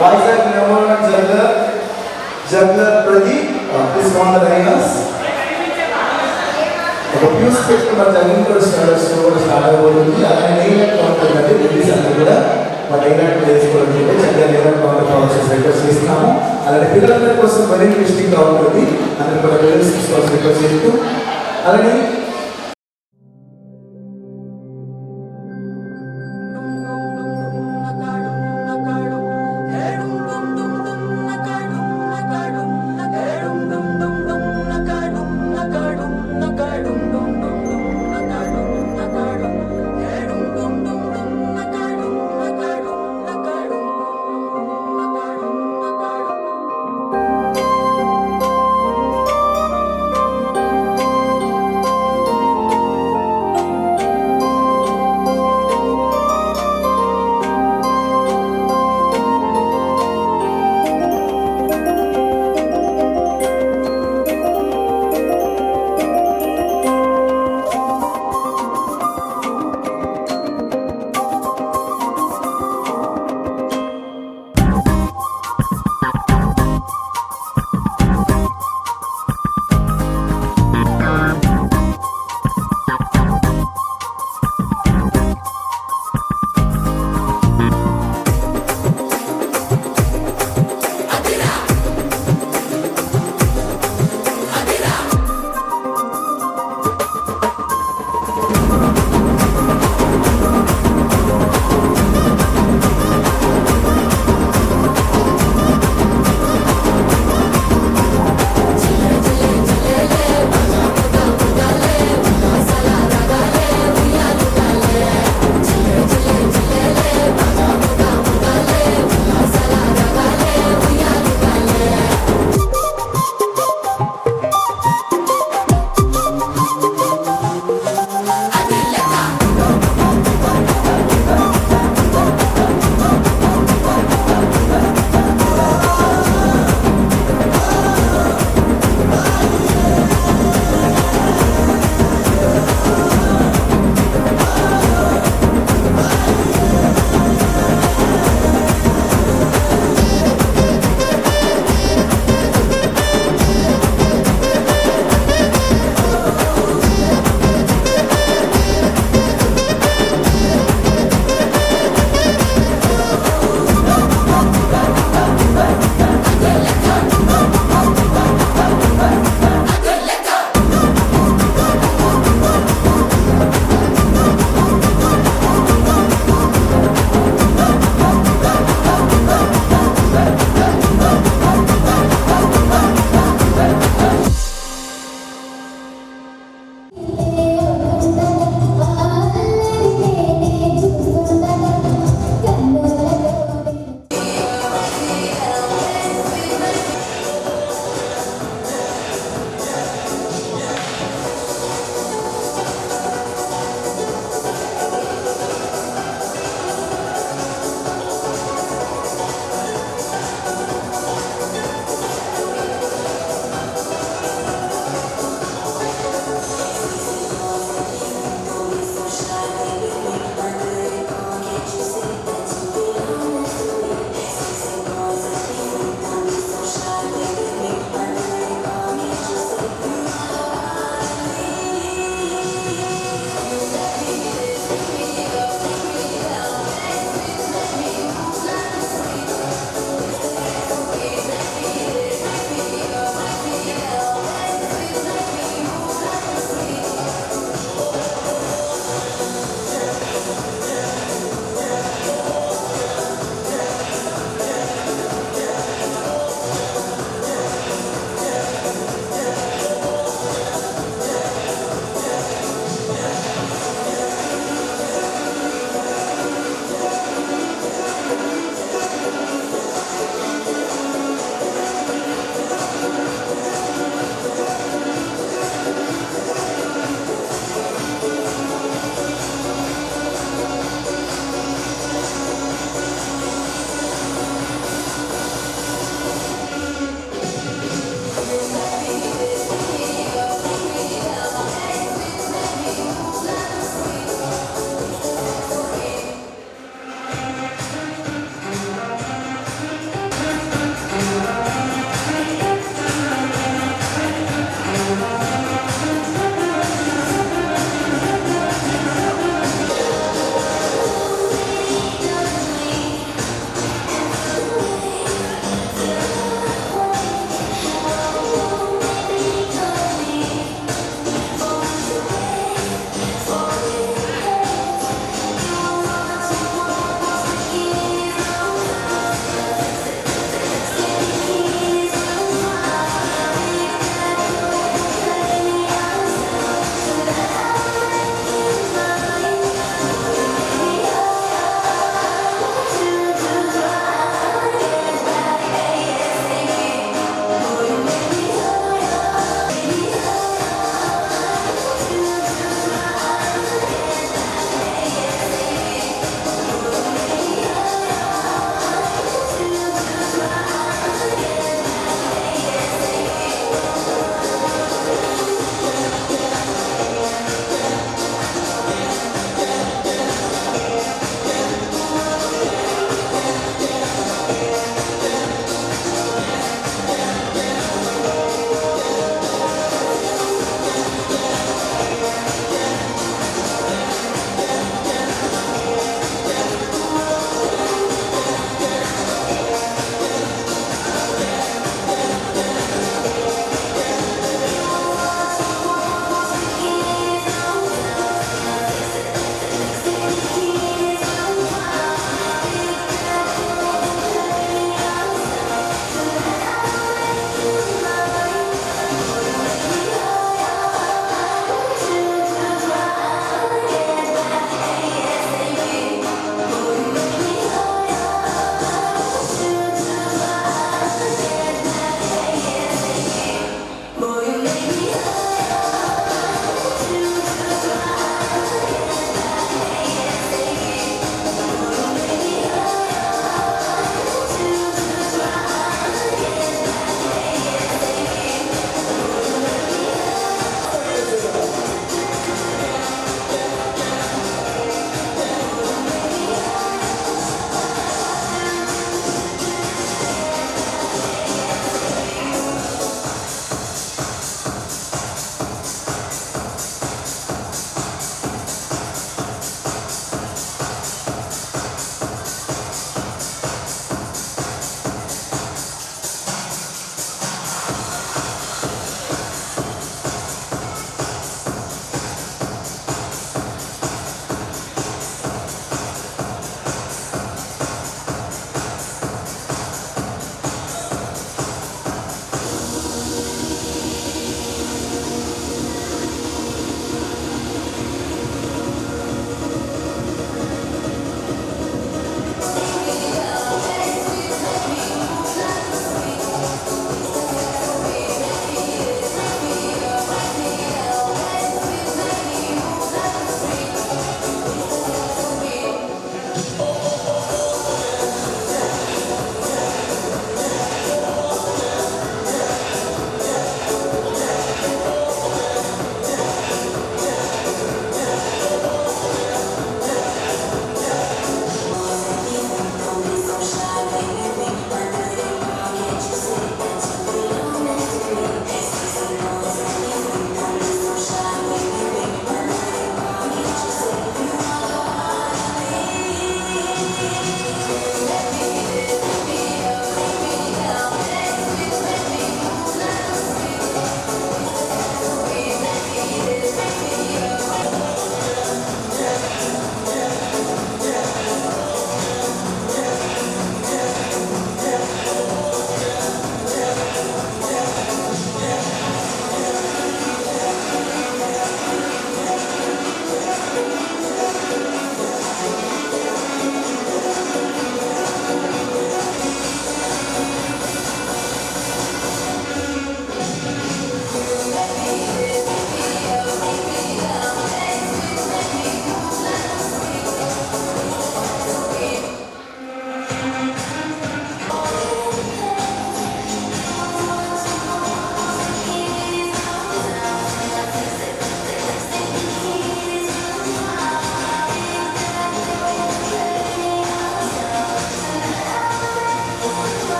Vizag number 1 juggler Pradeep please on the liners. ఒక fuse పెట్టి మన జగ్లింగ్ కూడా స్టార్ట్ అయిపోతుంది. అలాగే నెయిల్ కౌంటర్ అంటే లేడీస్ అందరూ కూడా మన నెయిల్ వేసుకోవడం చక్కగా నెయిల్ కౌంటర్ ప్రాసెస్ రిక్వెస్ట్ చేస్తున్నాము. అలాగే పిల్లలందరి కోసం మరీ ఇంట్రెస్టింగ్గా ఉంటుంది. అందరూ కూడా పిల్లల్స్ తీసుకోవాల్సి రిక్వెస్ట్ చేస్తూ అలాగే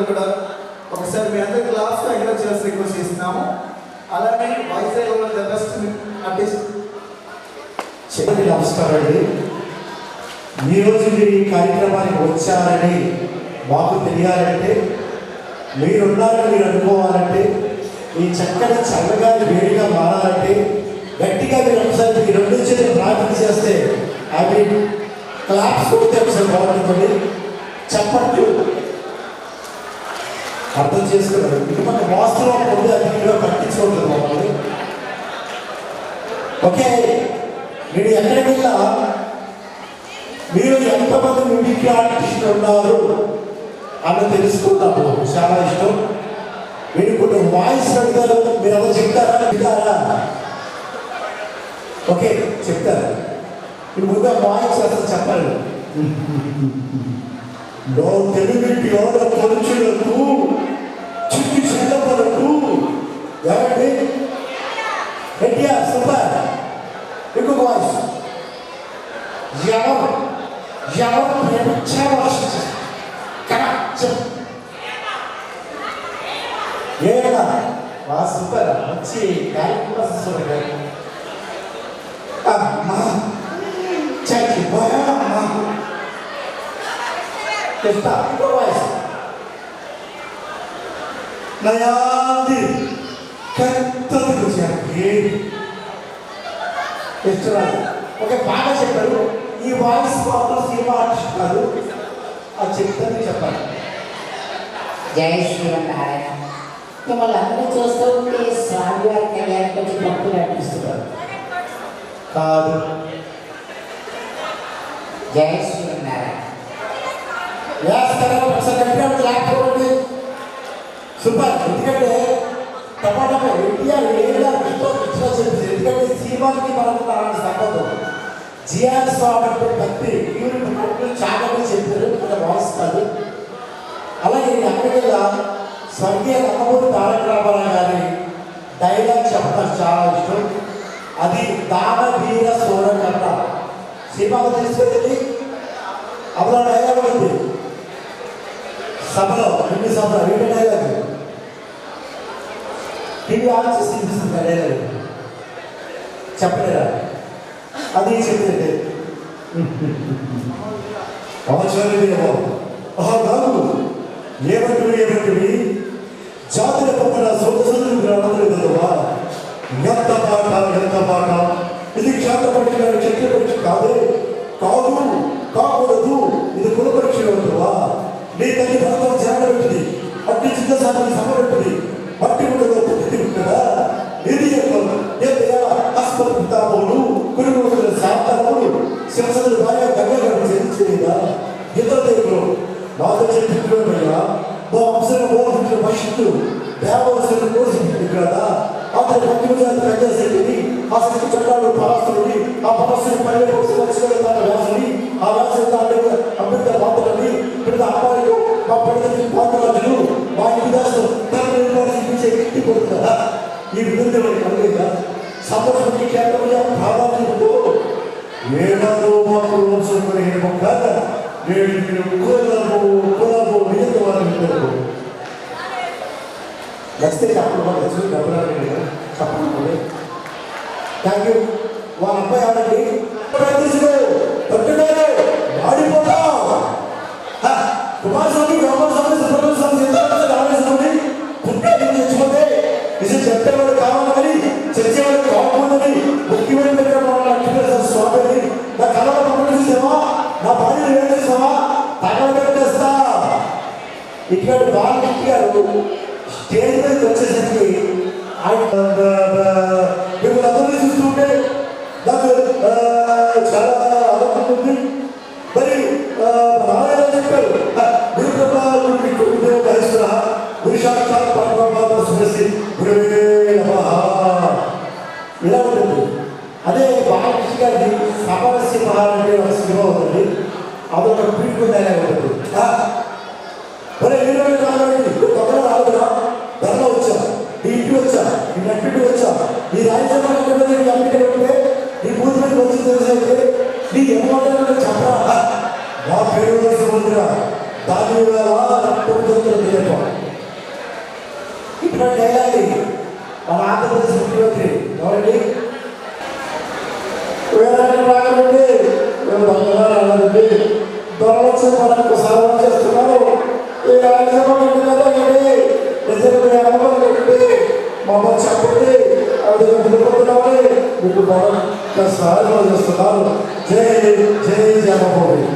పిల్లలందరూ కూడా ఒకసారి మీ అందరి క్లాస్లో ఎంకరేజ్ చేసి రిక్వెస్ట్ చేస్తున్నాము. అలానే వైజాగ్లో ద బెస్ట్ ఆర్టిస్ట్. చెప్పండి. నమస్కారం అండి. ఈరోజు మీరు ఈ కార్యక్రమానికి వచ్చారని మాకు తెలియాలంటే, మీరున్నారని మీరు అనుకోవాలంటే, ఈ చక్కని చల్లగా వేడిగా మారాలంటే గట్టిగా మీరు ఒకసారి ఈ రెండు చేతులు ప్రార్థన చేస్తే అవి క్లాప్స్ కొడితే ఒకసారి బాగుంటుంది. చప్పట్లు అర్థం చేసుకున్నారు. ఇది మన వాస్తవం పొంది అది మీరు పట్టించుకుంటుంది మమ్మల్ని. ఓకే, మీరు ఎక్కడికి వెళ్ళా మీరు ఎంతమంది మ్యూజిక్ ఆర్టిస్టులు ఉన్నారు అని తెలుసుకున్నాము. చాలా ఇష్టం. మీరు ఇప్పుడు వాయిస్ అడిగారు, మీరు ఎవరు చెప్తారా? ఓకే, చెప్తారు. ఇప్పుడు ముందు వాయిస్ అసలు చెప్పాలి. లో తెలుగు యోగ మనుషులకు చుట్టూ చిన్నపలకు ఏమండి ఎట్యా సూపర్. ఇంకొక వాయిస్ ఎవరు ఏడా వా సూపర్. మంచి నయాది ఓకే, బాగా చెప్పారు. ఈ వాయిస్ మాత్రం సినిమా ఆర్టిస్ట్ కాదు, అది చెప్తాను చెప్పాలి. జై శ్రీమన్నారాయణ. మిమ్మల్ని అందరూ చూస్తూ ఉంటే స్వామివారి కళ్యాణం కొంచెం భక్తులు అనిపిస్తున్నారు కాదు. జై శ్రీమన్నారాయణ. లేకపోతే సూపర్. ఎందుకంటే టమాటా ఎన్టీఆర్ చెప్పింది. ఎందుకంటే సినిమాకి మనకు అలాంటి సంబంధం. జిఆర్ స్వామి అంటే భక్తి చాలా చెప్పారు, మన వాయిస్ కాదు. అలాగే నేను అక్కడికి స్వర్గీయ నందమూరి తారక రామారావు గారి డైలాగ్ చెప్పడం చాలా ఇష్టం. అది దానవీర సోరకర్ణ సినిమాకు తీసుకెళ్ళి అప్పుడు డైలాగ్ ఉంది సభలో, రెండు సభలో రెండు డైలాగ్ టీవీ ఆలోచిస్తే చూపిస్తుంది. డైలాగ్ చెప్పలేరా? అది చెప్తే ఏమంటివి జాతుల పక్కన సోదరువా ఎంత పాట ఇది క్షేత్ర పరీక్ష క్షత్రియ పరీక్ష కాదే, కాకూడదు. ఇది కుల పరీక్ష ఉంటువా. నీ తల్లి భర్తను చేరబెట్టింది, అట్టి చిన్నసారి సమబెట్టింది, మట్టి ఉండలో పుట్టి ఉంటుందా. ఇది ఆస్పత్రి పితామములు కురుమూసుల శాంతములు శివసదులు భార్య గంగగారు చెల్లించేదా. ఇతర దేవుడు నాతో చెప్పిపోయినా మా వంశంలో మోహించిన భవిష్యత్తు దేవవలసిన మోసింది కదా. అతని పద్దెనిమిది ఆ శక్తి చట్టాలు పరాస్తుని, ఆ పరస్సుని వ్యాసుని, ఆ వ్యాసం అంబేద్కర్ మాత్రని పిల్లల అమ్మాయిలు మా పిల్లలకి పాత్రరాజులు మా ఇంటి దాసులు తనపించే వ్యక్తి కొడుతుందా. ఈ విధంగా కలిగేదా సంవత్సరానికి కేంద్రంగా ప్రాధాన్యతతో ఏడాదో మాకు వంశంలో కాక నేను కులము మిగతా వారు నెక్స్ట్ చెప్పండి. చెప్పండి. Thank you. వాళ్ళ అబ్బాయి ఆడండి పట్టుకోరు ఆడిపోతా కుమారస్వామి రామస్వామి సుబ్రహ్మణ్య స్వామి రామేశ్వరి పుట్టే తెచ్చిపోతే ఇది చెప్పేవాడు కావాలని చర్చేవాడు కావాలని ముఖ్యమైన స్వామిని నా కళలో పంపించేసావా, నా భార్యను వేసేసావా, తగలబెట్టేస్తా. ఇక్కడ బాలకృష్ణ గారు స్టేజ్ మీదకి వచ్చేసరికి మిమ్మల్ని అందరినీ చూస్తుంటే నాకు చాలా ఆనందం ఉంది. మరి నారాయణ చెప్పారు ఇలా ఉంటుంది. అదే బాలకృష్ణ గారి సమరస్య మహారాజు ఒక సినిమా ఉంటుంది, అదొక పీడుకుంటే ఉంటుంది. మరి తొందరగా రాదురా, ధరలో వచ్చా, నీ ఇంటికి వచ్చా, నీ నట్టింటి వచ్చా, నీ రాజ్యాంగ అమెరికా ఉంటే నీ పూర్తి మీద వచ్చి తెలిసైతే నీ ఏమంటారంటే చెప్పరా. మా పేరు సముద్ర దాని వేళ రక్తం ఇటువంటి డైలాగ్ మన ఆంధ్రప్రదేశ్ ముఖ్యమంత్రి ఎవరండి? వేరే రాగండి రాగండి దొరలక్ష మనకు సాధన చేస్తున్నారు. ఈ రాజ్యసభ నిజంగా అనుభవం మమ్మల్ని చెప్పండి అది నిలబడుతున్నామని మీకు బాగా సాధన చేస్తున్నారు. జై జై జగన్మోహన్.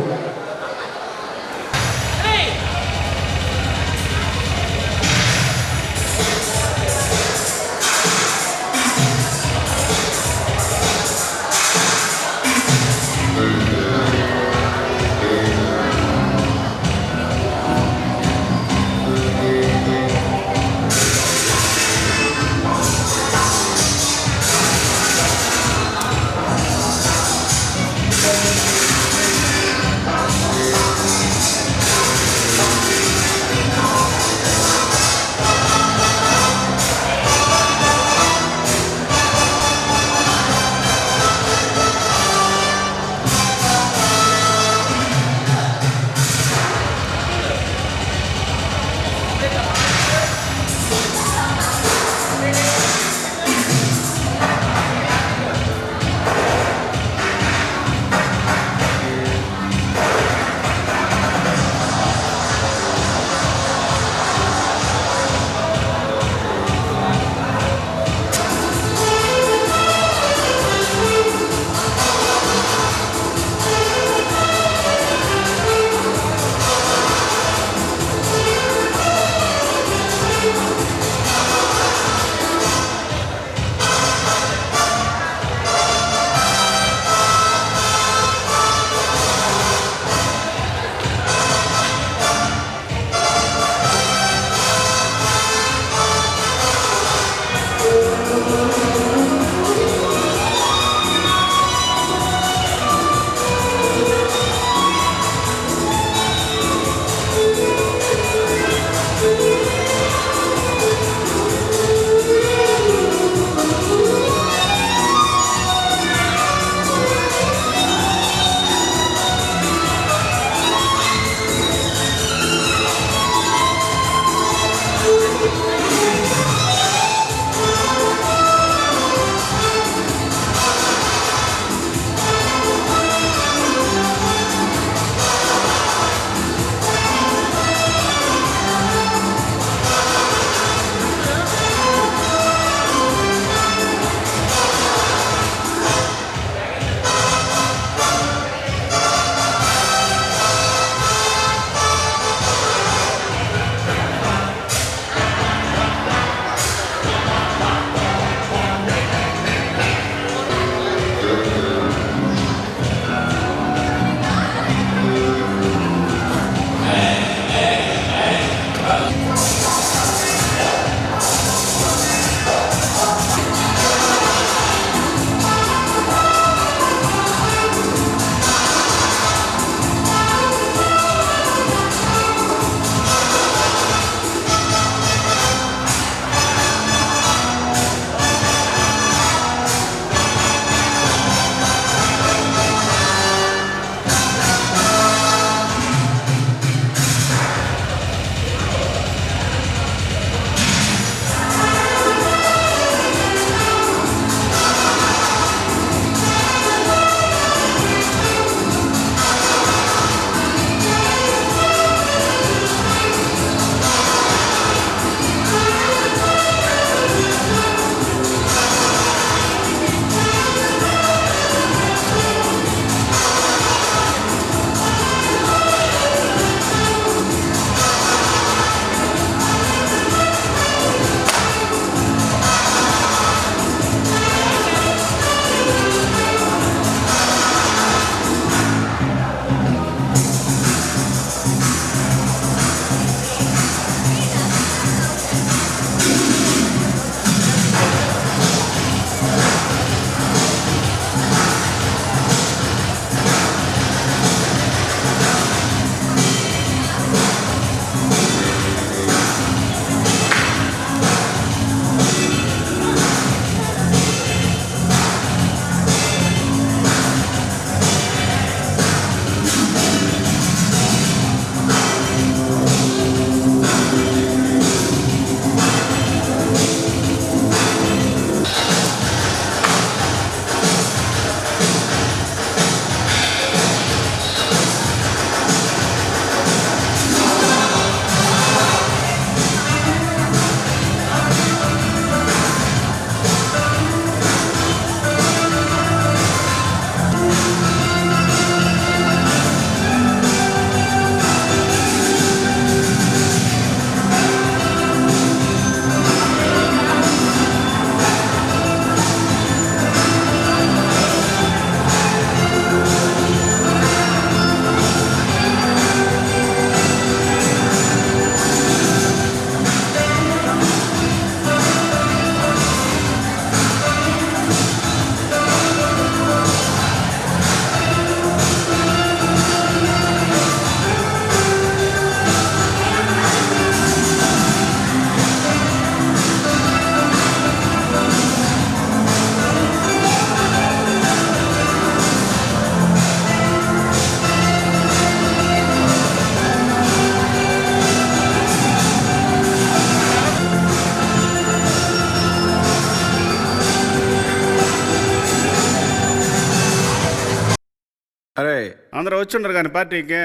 అరే అందరూ వచ్చిండ్రు కానీ పార్టీకి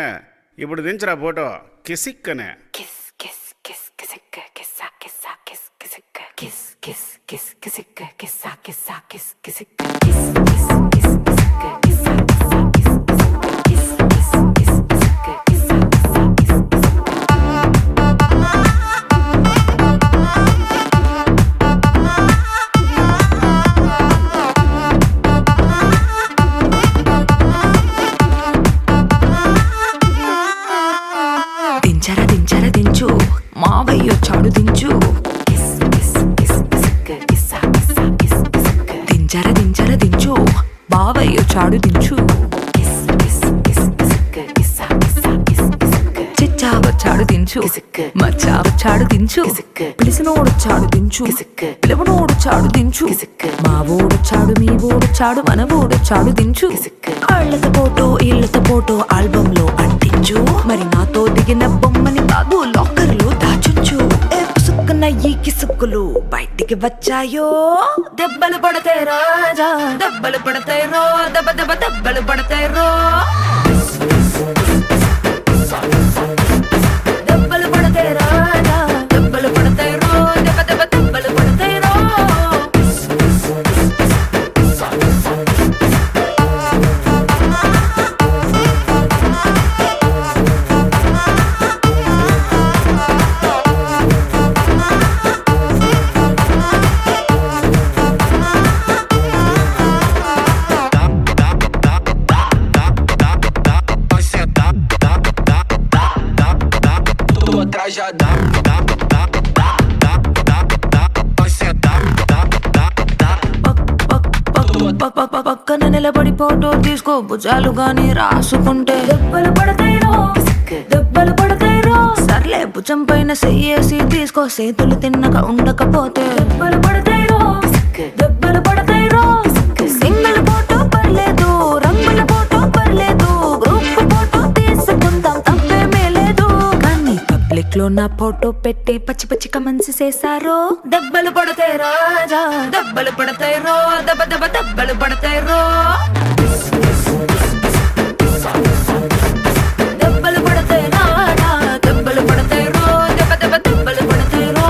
ఇప్పుడు దించరా ఫోటో కిసిక్ అనే Kiss, kiss, kiss, kissicka, kissa, kissa, kiss, kissicka, kiss, kiss, kiss, kissicka, kissa, kissa, kiss, kissicka, kiss, kiss, kiss, kissicka, kissa, kissa, kiss, kissicka, kiss, kiss, kiss, kissicka, kissa, kissa, kiss, kissicka. దించరా దించరా దించు మావయ్య వచ్చాడు దించు Kiss, kiss, kiss, kissicka, kissa, kissa, kiss, kissicka, దించరా దించరా దించు బావయ్య వచ్చాడు దించు kiss, kiss, kiss, kissicka, kissa, kissa, kiss, kissicka, చిచ్చా వచ్చాడు దించు కిసిక్కు. మచ్చా వచ్చాడు దించు కిసిక్కు. పిలిసినోడొచ్చాడు దించు కిసిక్కు. పిలవనోడొచ్చాడు దించు కిసిక్కు. మా ఓడొచ్చాడు మీ ఓడొచ్చాడు మన ఓడొచ్చాడు దించు కిసిక్కు. ఆళ్లతో ఫోటో ఇళ్లతో ఫోటో ఆల్బమ్ లో అంటించు మరి నాతో దిగిన బొమ్మని బాబు లాకర్ లో దాచుంచు ఏ పుసుక్కున ఈ కిసుక్కులు బయటికి వచ్చాయో దెబ్బలు పడతాయి రాజా దెబ్బలు పడతాయి రో దెబ్బ దెబ్బ దెబ్బలు పడతాయి రో దెబ్బలు పడతాయి రాజా దెబ్బలు పడతాయి రో దెబ్బ దెబ్బ దెబ్బలు పడతాయి రో Atrás já dá, dá, dá, dá, dá, dá, dá, vai sentar, dá, dá, dá. పక్కన నిలబడి ఫోటో తీసుకో భుజాలు గాని రాసుకుంటే దెబ్బలు పడతాయి రో దెబ్బలు పడతాయి రో సర్లే భుజం పైన చెయ్యేసి తీసుకో చేతులు తిన్నక ఉండకపోతే దెబ్బలు పడతాయి రో దెబ్బలు పడతాయి రో సింగిల్ ఫోటో పర్లేదు రంగుల ఫోటో పర్లేదు గ్రూప్ ఫోటో తీసుకుందాం తప్పేమీ లేదు కానీ పబ్లిక్ లో నా ఫోటో పెట్టి పచ్చి పచ్చి కమెంట్స్ చేశారో దెబ్బలు పడతాయి రాజా దెబ్బలు పడతాయి రో దెబ్బ దెబ్బ దెబ్బలు పడతాయి రో దెబ్బలు పడతాయి రాజా దెబ్బలు పడతాయి రో దెబ్బ దెబ్బ దెబ్బలు పడతాయి రో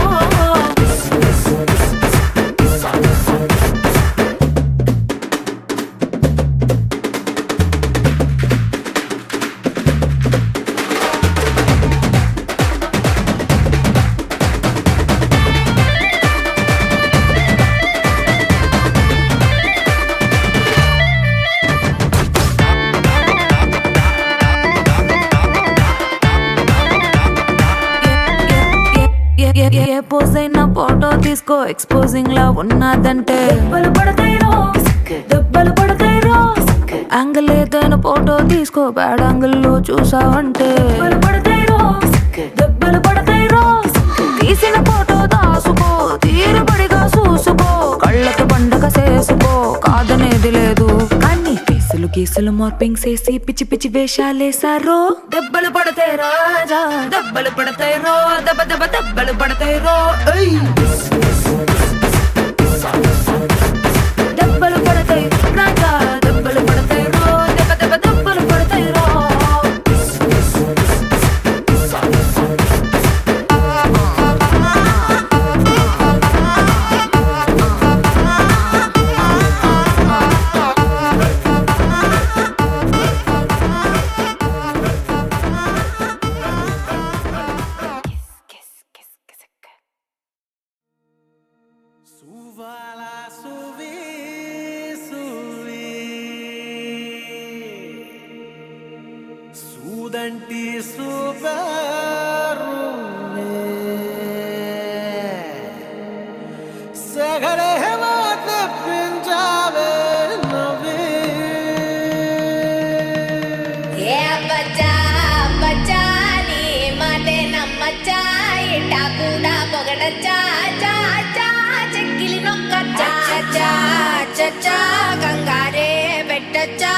ఏ పోజ్ అయినా ఫోటో తీసుకో ఎక్స్పోజింగ్ లా ఉన్నదంటే దెబ్బలు పడతాయి రో దెబ్బలు పడతాయి రో యాంగిల్ ఏదైనా ఫోటో తీసుకో బ్యాడ్ యాంగిల్ లో చూసావంటే దెబ్బలు పడతాయి రో దెబ్బలు పడతాయి రో తీసిన ఫోటో దాసుకో తీరుబడిగా చూసుకో కళ్ళకి పండగ చేసుకో కాదనేది లేదు కానీ కేసులు గీసులు మార్పింగ్ చేసి పిచ్చి పిచ్చి వేషాలేసారో దెబ్బలు పడతాయి రాజా దెబ్బలు పడతాయి రో దెబ్బ దెబ్బ దెబ్బలు పడతాయి రో ఏయ్ దెబ్బలు పడతాయి రాజా దెబ్బలు పడతాయి రో దెబ్బ దెబ్బ దెబ్బలు పడతాయి రో Kiss, kiss, kissicka. Suvala suvi suvi sudanti subarune sagale hemate pinjave navi ఏ బచ్చా బచ్చా నీ మాటే నమ్మచ్చా ఇట్టా కూడా పొగడచ్చా చా చా చెక్కిలి నొక్కచ్చా చా చచ్చా గంగారే పెట్టచ్చా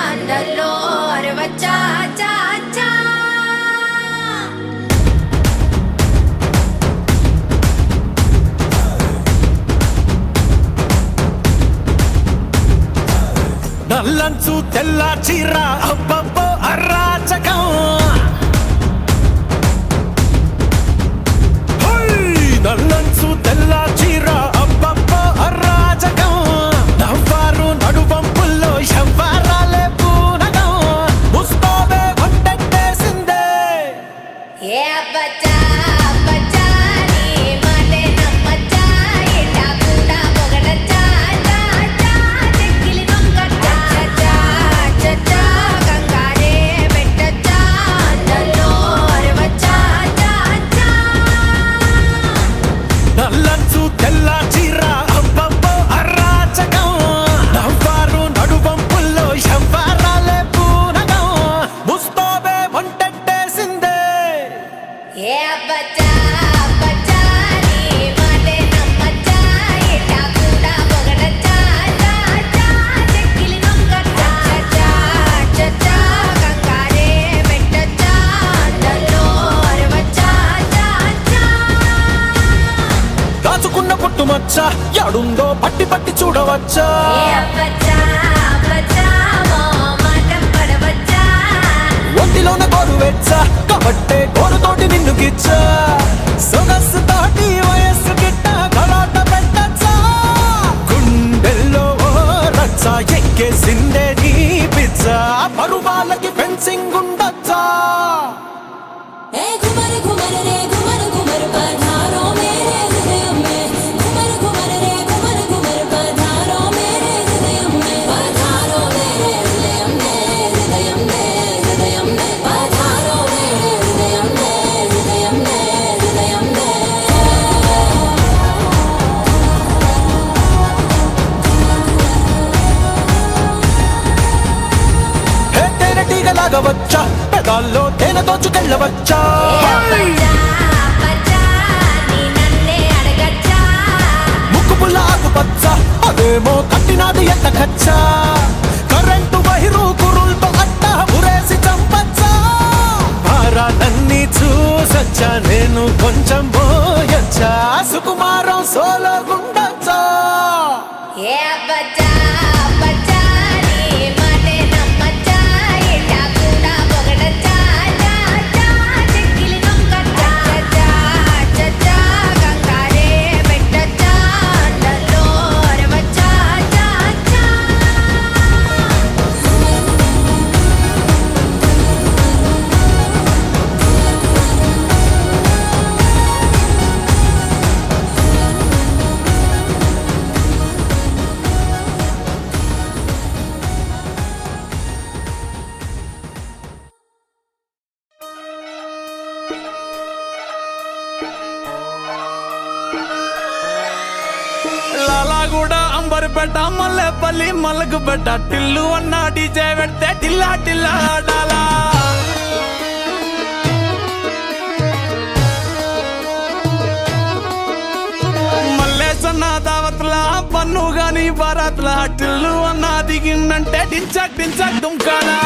అందల్లో అరవచ్చా చా చా నల్లంచు తెల్ల చీర అబ్బబ్బో అరాచకం నల్లంచు తెల్ల చీర అబ్బబ్బో అరాచకం నవ్వారు నడువంపుల్లో ఎవ్వరాలే పూనగం ముస్తాబే వంటేసిందే ఏ బచ్చా బచ్చా నీ మాటే నమ్మచ్చా ఇట్టా కూడా పొగడచ్చా చా చా చెక్కిలి నొక్కచ్చా చా చా చా గంగారే పెట్టచ్చా నల్లో అరవచ్చా చా చా నల్లంచు తెల్ల చీర అబ్బబ్బో అరాచకం నవ్వారు నడువంపుల్లో ఎవ్వరాలే పూనగం ముస్తాబే వంటేసిందే ఏ బచ్చా బచ్చా నీ మాటే నమ్మచ్చా ఇట్టా కూడా పొగడచ్చా చా చా చెక్కిలి నొక్కచ్చా చా చా చా గంగారే పెట్టచ్చా నల్లో అరవచ్చా చా చా దాచుకున్న పుట్టుమచ్చ యాడుందో పట్టి పట్టి చూడవచ్చా ఏ బచ్చా బచ్చా మో మాటం పడవచ్చా ఒంటిలోన గోరు వెచ్చ కాబట్టే గోరుతోటి నిన్ను గిచ్చ సొగసు తోటి వయస్సు గిట్ట గలాట పెట్టచ్చా గుండెల్లో ఓ రచ్చ ఎక్కేసిందే నీ పిచ్చ పరువాలకి ఫెన్సింగ్ ఉండొచ్చా ए घुमर घुमर रे घुमर घुमर पधारो मेरे हृदय में घुमर घुमर रे घुमर घुमर पधारो मेरे हृदय में पधारो मेरे हृदय में हृदय में हृदय में पधारो मेरे हृदय में हृदय में हृदय में హే తేనెటీగలాగా వచ్చా పెదాల్లో తేనె దోచుకెళ్ళవచ్చా ఏ బచ్చా బచ్చా నీ నన్నే అడగచ్చా ముక్కు పుల్ల ఆకుపచ్చ అదేమో కట్టినాది ఎంత ఖచ్చా కరెంటు వైరు కురులతో అట్ట ఉరేసి చంపచ్చా భారాలన్నీ చూసొచ్చా నేను కొంచెం పోయొచ్చా సుకుమారం సోలో గుండొచ్చా ఏ బచ్చా బచ్చా నీ మాటే నమ్మచ్చా ఇట్టా కూడా పొగడచ్చా చా చా చెక్కిలి నొక్కచ్చా చా చా చా గంగారే పెట్టచ్చా నల్లో అరవచ్చా చా చా లాలాగూడ అంబర్పేట మల్లెపల్లి మల్లకుపేట టిల్లు అన్న డీజే పెడితే టిల్లా టిల్లా ఆడాలా మల్లేసన్న దావత్ల పన్ను గాని బారాత్ల టిల్లు అన్న దిగిందంటే డించక్ డించక్ దుంకాలా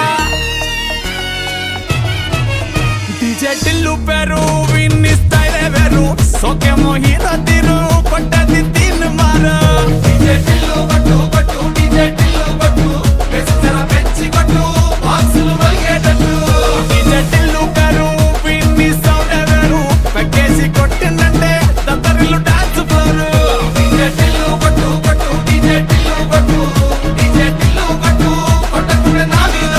డీజే టిల్లు పేరు విన్ని స్టైలే వేరు సోకేమో హీరో తీరు కొట్టది తీన్ మారు డీజే టిల్లు కొట్టు కొట్టు డీజే టిల్లు కొట్టు వెచ్చర పెంచి కొట్టు బాక్సులు మలిగేటట్టు డీజే టిల్లు పేరు విన్ని సౌండ్ వేరు పెక్కేసి కొట్టిందంటే దద్దరిల్లు డాన్స్ ఫ్లోర్ డీజే టిల్లు కొట్టు కొట్టు డీజే టిల్లు కొట్టు డీజే టిల్లు కొట్టు కొట్టకుడే నా మీద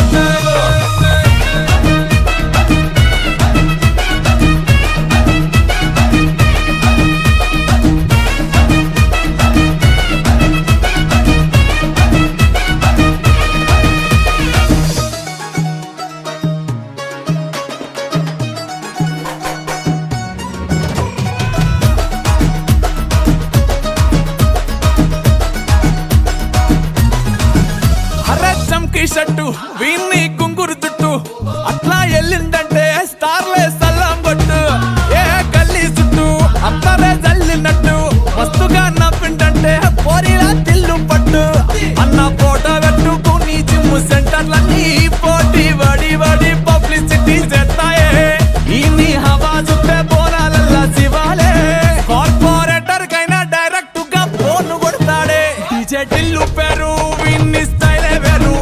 చంకీ షట్టు వీన్ని కుంకురు చుట్టు అట్లా ఎల్లిందంటే స్టార్లే సల్లం కొట్టు ఏ గల్లీ చుట్టూ అత్తరే జల్లినట్టు మస్తుగా నవ్విందంటే పోరిలా తిల్లు పట్టు అన్న ఫోటో పెట్టుకుని జిమ్ సెంటర్లన్నీ పోటీ వడి వడి పబ్లిసిటీ చేస్తాయే ఈ హవా చుట్టే బోనాలల్లా శివాలే కార్పొరేటర్ కైనా డైరెక్ట్ గా ఫోన్ కొడతాడే డీజే టిల్లు పేరు విన్ని స్టైలే వేరు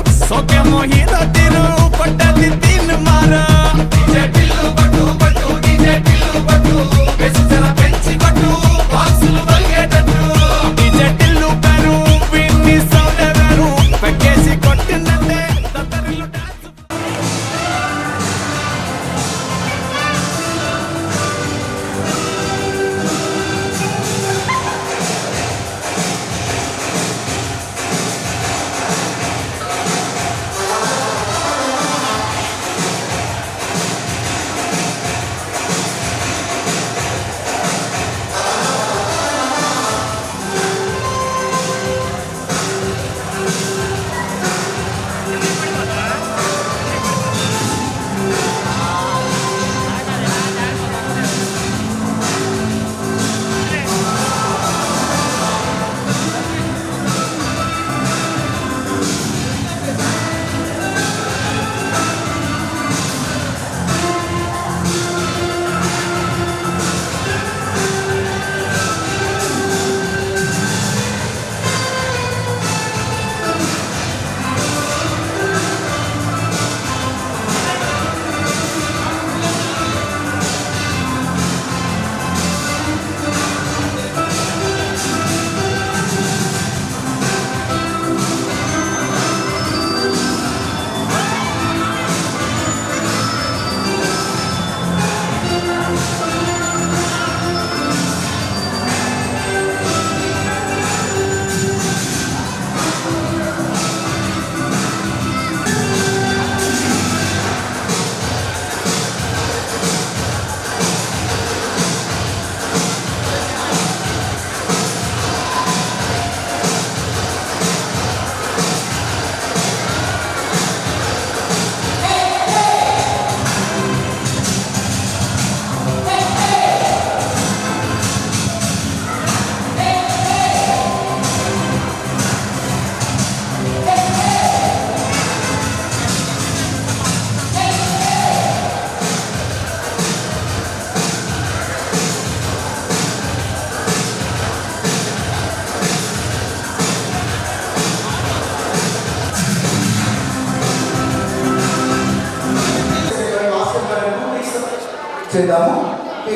చేద్దాము.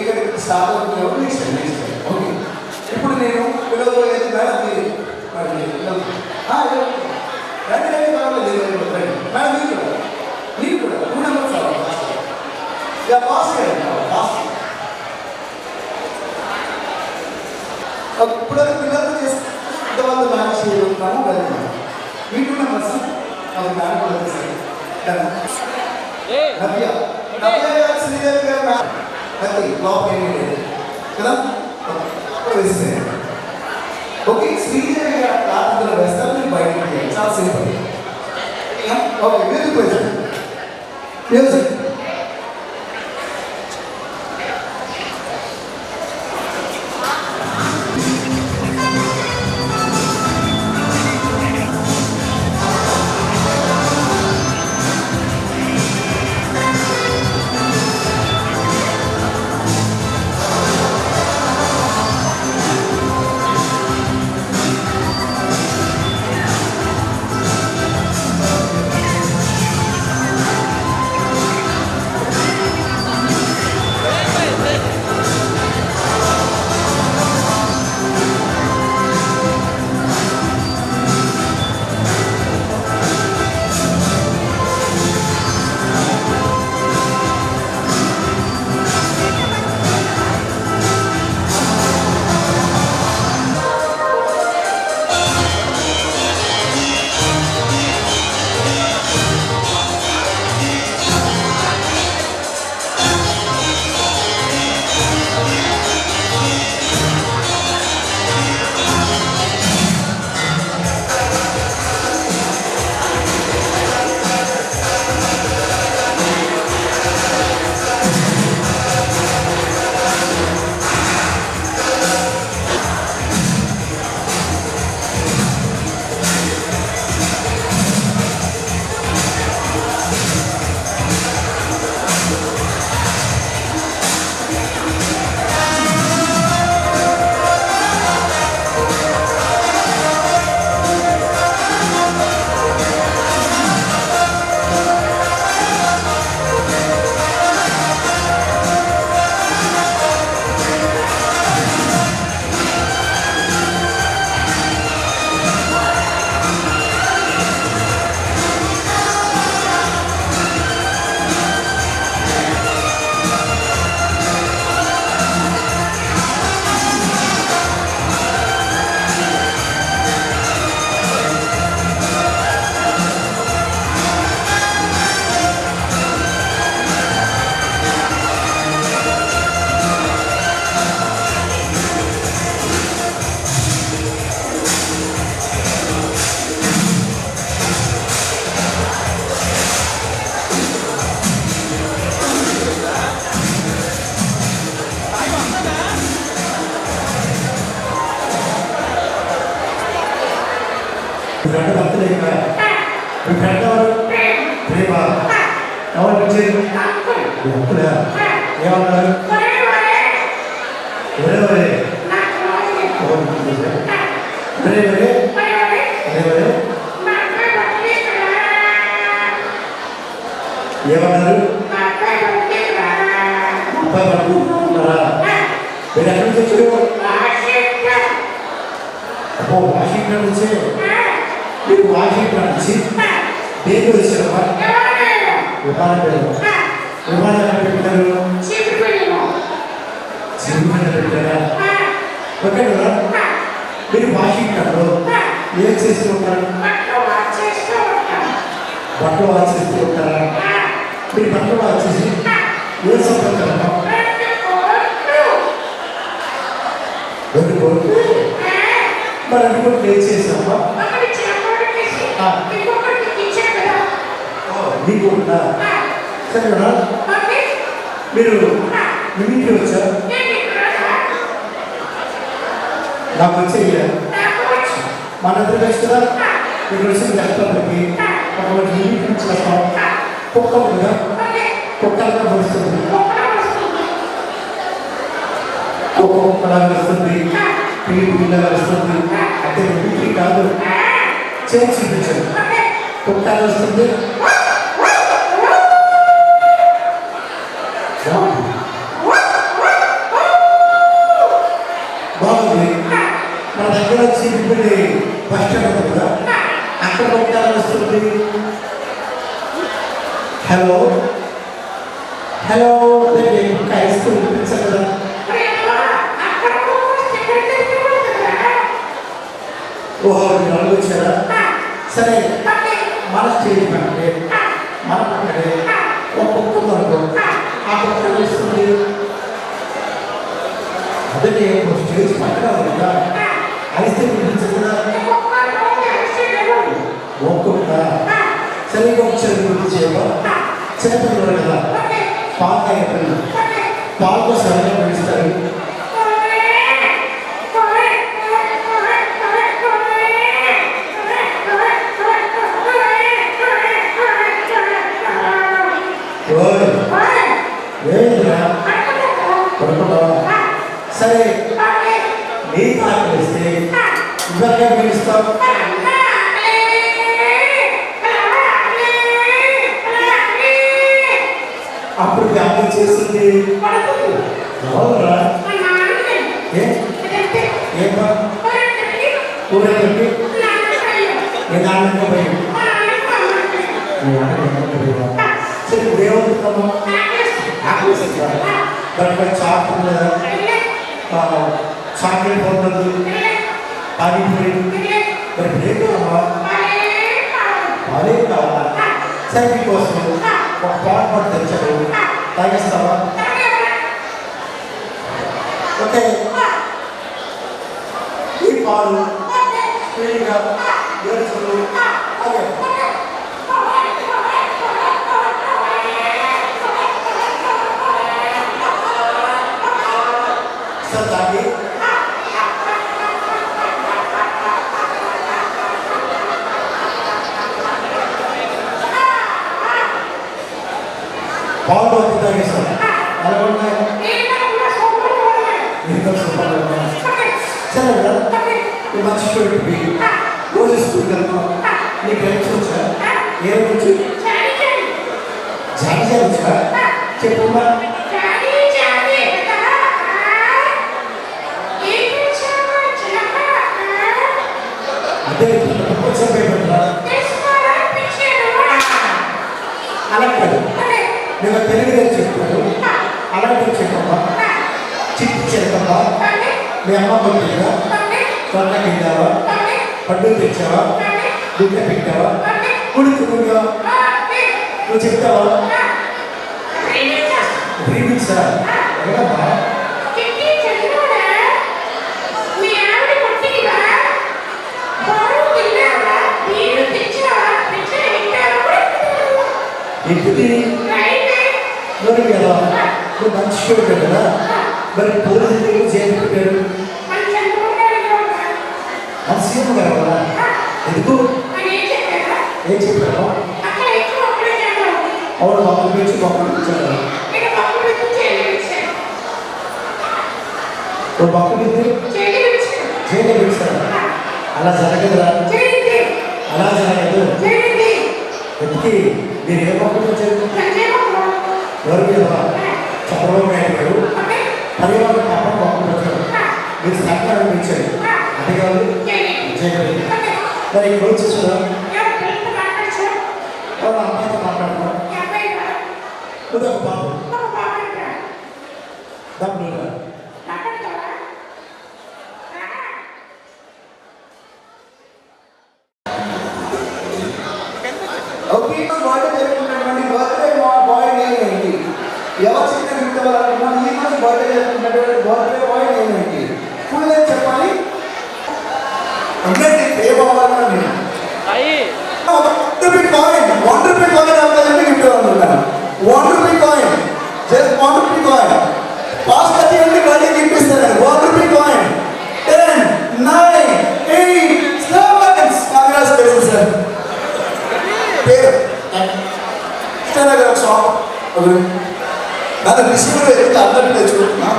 ఇక్కడ స్టార్ట్ అవుతుంది కాబట్టి నెక్స్ట్ ఓకే. ఇప్పుడు నేను పిలవబోయేది మేడం మీరు రండి పర్వాలేదు మేడం మీరు కూడా 2 నెంబర్స్ ఇక పాస్ చేయండి పాస్. ఇప్పుడు పిల్లలు చేస్తే వాళ్ళు మ్యాచ్ చేయగలుగుతాము వెళ్ళి మీ 2 నెంబర్స్ అది మ్యాచ్ కూడా చేస్తారు. నవ్య గారు శ్రీదేవి గారు అది లోపల ఏమీ లేదు కదా వేసేయండి. ఓకే శ్రీదేవి గారు ఆటలు వేస్తారు మీరు బయటకు చేయాలి చాలా సింపుల్. ఓకే మ్యూజిక్ వేసారు మ్యూజిక్ ఫ్రెండ్ బర్త్డే మీ ఫ్రెండ్ ఎవరు ప్రేమ ఎవరు వచ్చేది అప్పుడా ఏమన్నారు ఒరే ఒరే ఒరే ఒరే ఒరే ఒరే ఏమన్నారు అబ్బాయి పడుకుంటున్నారా మీరు ఎక్కడి నుంచి వచ్చారు అబ్బో వాషింగ్టన్ నుంచి మీరు వాషింగ్టన్ నుంచి దేనికి వచ్చారమ్మా విమానం విమానం ఎక్కడ పెట్టారు చిరుమల పెట్టారా ఓకే కదా మీరు వాషింగ్టన్లో ఏం చేస్తూ ఉంటారు బట్టలు వాచ్ చేస్తూ ఉంటారా మీరు బట్టలు వాచ్ చేసి ఏ సంబంధమా రెండు కోట్లు మరి అన్ని కోట్లు ఏం చేసామా మీకు సరేనా మీరు మిమిక్రీ వచ్చారు నాకు వచ్చే మనందరూ కలిసి కదా మీరు వచ్చిన కష్టపడికి ఒక మిమిక్రీ చేస్తాం కుక్క కదా కుక్కలుగా వస్తుంది కుక్కలాగా వస్తుంది పిల్లగా వస్తుంది అంటే మిమిక్రీ కాదు చేసి చూపించండి కుక్కగా వస్తుంది మధ్యలో చీపిడి బస్ స్టాండ్ కదా, అక్కడ ఒకటి వస్తుంది. Hello hello high school principal కదా. ఓహో మీరు అడుగు వచ్చారా? సరే మన స్టేజ్ పక్కనే మన పక్కనే ఒక్కొక్క అనుకో ఆ పక్కన వస్తుంది. అదే స్టేజ్ పక్కన కదా ఐస్ కదా ఒక్కొక్క సరే ఒకసారి గుర్తు చేయవా? చిన్నపిల్లలు కదా పాలు తాగేపిల్లలు పాలతో సరిగా పెంచుతారు. ఏంద్రా పడుకుంటావా? సరే నీ కాలు వేస్తే ఇవన్నీ పిలుస్తావు. అప్పుడు ఫ్యామిలీ చేస్తుంది అవునరా? ఏమా కూర చెప్పి నీ నాన్న పోయి సరే ఇప్పుడు ఏమవుతున్నాము? దానిపై చాట్ ఉన్నదా? చాక్లెట్ ఉండదు, పానీపూరి మరి ఏం కావాలా? అదే కావాలా? సరే మీకోసం ఒక పాట్ పాటు తెచ్చారు, తాగేస్తావా? ఓకే ఈ పాలు స్పీడ్గా ఏడుచులు ఓకే సార్ తాగి పాలు వచ్చి తాగేస్తాం. అలా ఉన్నాయి సరే కదా నువ్వు మంచి స్టూడెంట్వి, రోజు స్కూల్కి వెళ్తావు, నీకు ఫ్రెండ్స్ వచ్చా? ఏ రోజు జాయిన్ వచ్చా చెప్పమ్మా. అదే అలా కాదు, నేను తెలుగులో చెప్తాను అలాంటివి చెప్పమ్మా. చిట్టి చెరకమ్మా, మీ అమ్మ కొట్టిందా? తొండ తింటావా? పడ్డు తెచ్చావా? గుడ్డ పెట్టావా? కుడుకుగా నువ్వు చెప్తావా? రీమిక్సా ఎవరమ్మా? ఏంటిది మరి కదా నువ్వు మంచి స్టూడెంట్ కదా, మరి పోలీసులు జైలు పెట్టారు మన సీఎం గారు కదా, ఎందుకు ఏం చెప్పారు? అవును బాబు పిలిచి బాబు ఇచ్చారు, బాబు జైలు పిలిచారు. అలా జరగదురా, అలా జరగదు. ఎందుకు మీరు ఏ పక్కన వచ్చారు? ఎవరు మీద చంద్రబాబు నాయుడు గారు పరివారం పాపం పక్కన వచ్చారు, మీరు సహకారం ఇచ్చారు. అంటే కాదు జైలు మరి ఇక్కడ వచ్చేసారా? అమ్మాయితో మాట్లాడుతున్నా ఒక బాబు డబ్బులు బాయ్ నేమ్ ఏంటి? ఎవరు చిన్న గిఫ్ట్ ఇవ్వాలనుకున్నా ఈ రోజు బర్త్డే జరుగుతున్నటువంటి బర్త్డే బాయ్ నేమ్ ఏంటి? ఫుల్ నేమ్ చెప్పాలి. అందరికీ ఏం అవ్వాలన్నా నేను ₹1 కాయిన్ అవ్వాలంటే గిఫ్ట్ ఇవ్వాలనుకున్నాను. ₹1 కాయిన్, జస్ట్ ₹1 కాయిన్ పాస్ట్ అయ్యండి మళ్ళీ గిఫ్ట్ ఇస్తాను. ₹1 కాయిన్ 10, 9, 8, 7. Congratulations sir. పేరు షాప్ నన్ను డిస్ప్లే వెళ్తే అందరినీ తెచ్చుకుంటున్నా.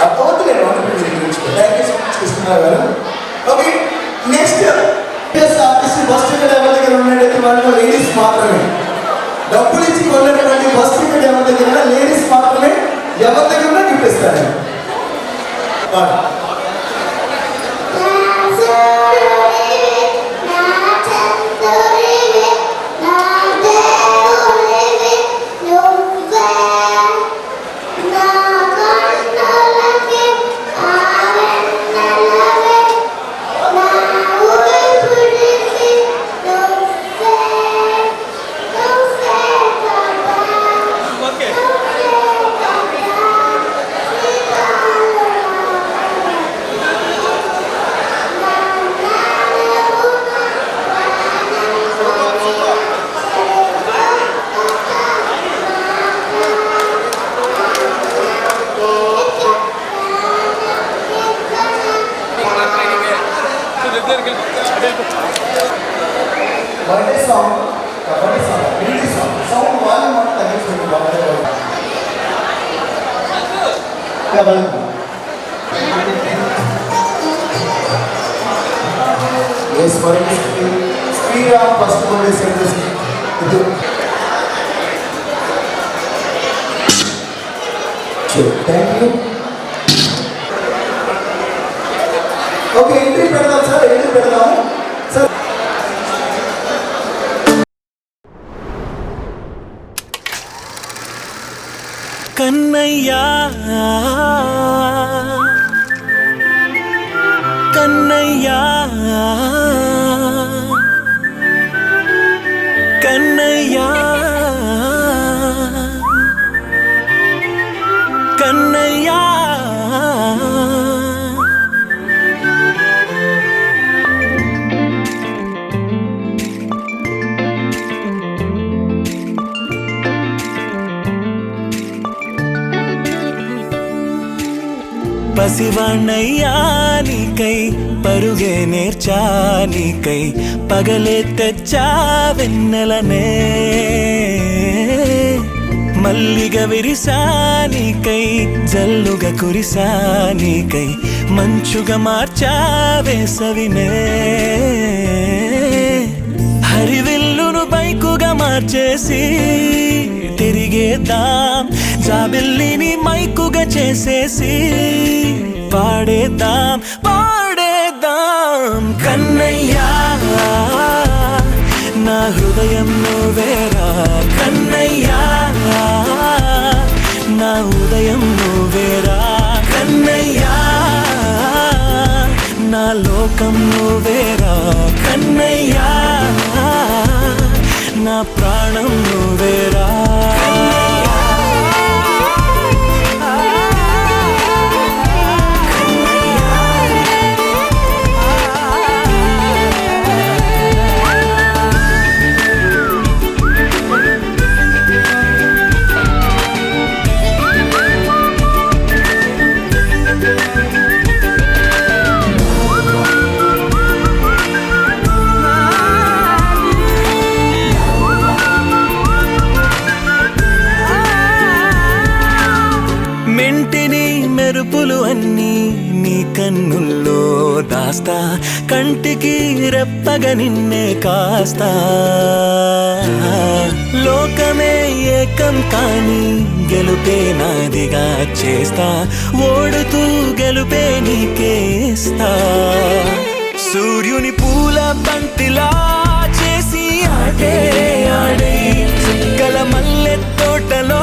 అర్థమవుతుంది నేను thank you so much Krishnarao గారు. Okay next artist bus ticket ఎవరి దగ్గర ఉన్నట్టయితే వాళ్ళు లేడీస్ మాత్రమే. డబ్బులు ఇచ్చి కొన్నటువంటి బస్ టికెట్ ఎవరి దగ్గర లేడీస్ మాత్రమే, ఎవరి దగ్గర గిఫ్ట్ ఇస్తారు. Birthday song kabaddi song Hindi song sound volume మనం తగ్గించుకుంటాం Sriram first birthday celebration thank you. Okay entry పెడదాం సార్, ఎంట్రీ పెడదాము సార్. కన్నయ్యా కన్నయ్యా కన్నయ్యా కన్నయ్యా పసివాణయ్యా నీకై పరుగే నేర్చా నీకై పగలే తెచ్చా వెన్నెలనే మల్లిగ విరిసా నీకై జల్లుగా కురిసా నీకై మంచుగా మార్చా వేసవినే హరివిల్లును బైకుగా మార్చేసి తిరిగేద్దాం జాబిల్లిని మైకుగా చేసేసి పాడేద్దాం పాడేద్దాం కన్నయ్యా నా హృదయం నువ్వేరా కన్నయ్యా నా ఉదయం నువ్వేరా కన్నయ్యా నా లోకం నువ్వేరా కన్నయ్యా నా ప్రాణం నువ్వేరా మెంటిని మెరుపులు అన్నీ నీ కన్నుల్లో దాస్తా కంటికి రెప్పగా నిన్నే కాస్తా లోకమే ఏకం కాని గెలుపే నాదిగా చేస్తా ఓడుతూ గెలుపే నీకేస్తా సూర్యుని పూల బంతిలా చేసి ఆడే ఆడే చుక్కల మల్లె తోటలో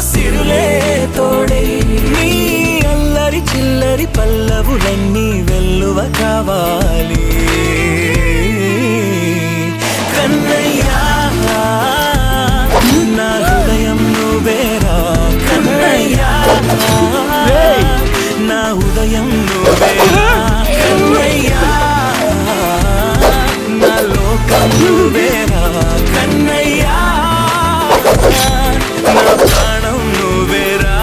సిరులే తోడే నీ అల్లరి చిల్లరి పల్లవులన్నీ వెల్లువ కావాలి కన్నయ్యా నా హృదయం నువ్వేరా కన్నయ్యా నా ఉదయం నువ్వేరా కన్నయ్యా నా లోకం నువ్వేరా కన్నయ్యా నా ప్రాణం నువ్వేరా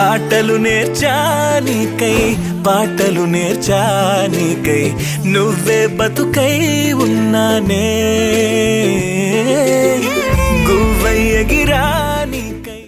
ఆటలు నేర్చానికై పాటలు నేర్చానికై నువ్వే బతుకై ఉన్నానే గువ్వై ఎగిరానికై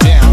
down.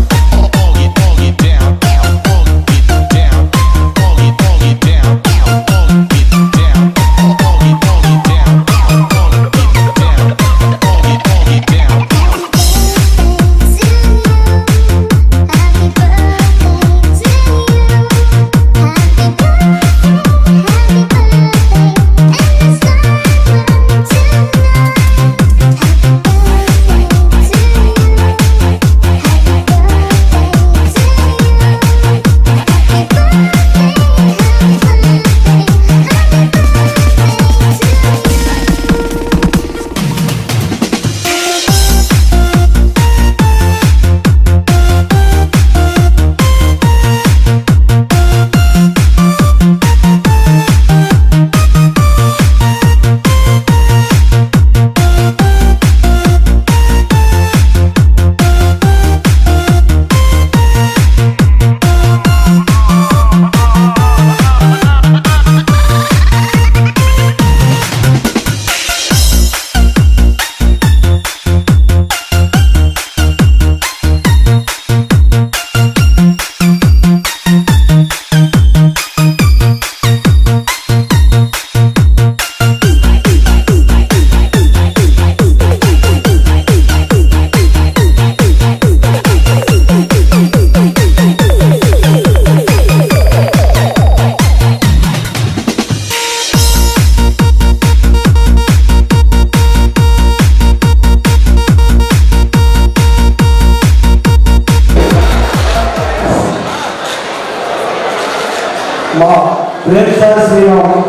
ప్రసాద్ శ్రీరామ్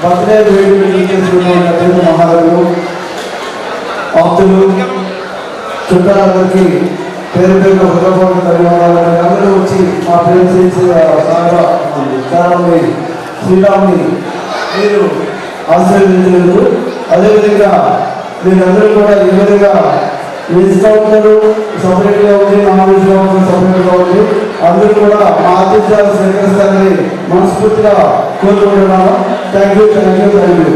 బర్త్డే వేడుకలు చేసుకున్న మహారాజు ఆప్తులు చుట్టాలందరికీ పేరు పేరు హృదయపూర్వక ధన్యవాదాలు. అందరూ వచ్చి మా ప్రేమ శ్రీరామ్ని మీరు ఆశీర్వదించలేదు. అదేవిధంగా మీరందరూ కూడా ఈ విధంగా వెజ్గా ఉంటారు, సపరేట్గా ఉంది, నాన్ వెజ్గా ఉంటుంది, సపరేట్గా ఉంది. అందరూ కూడా మా ఆతిథ్యాలు స్వీకరిస్తారని మనస్ఫూర్తిగా కోరుకుంటున్నాను. Thank you, thank you, thank you.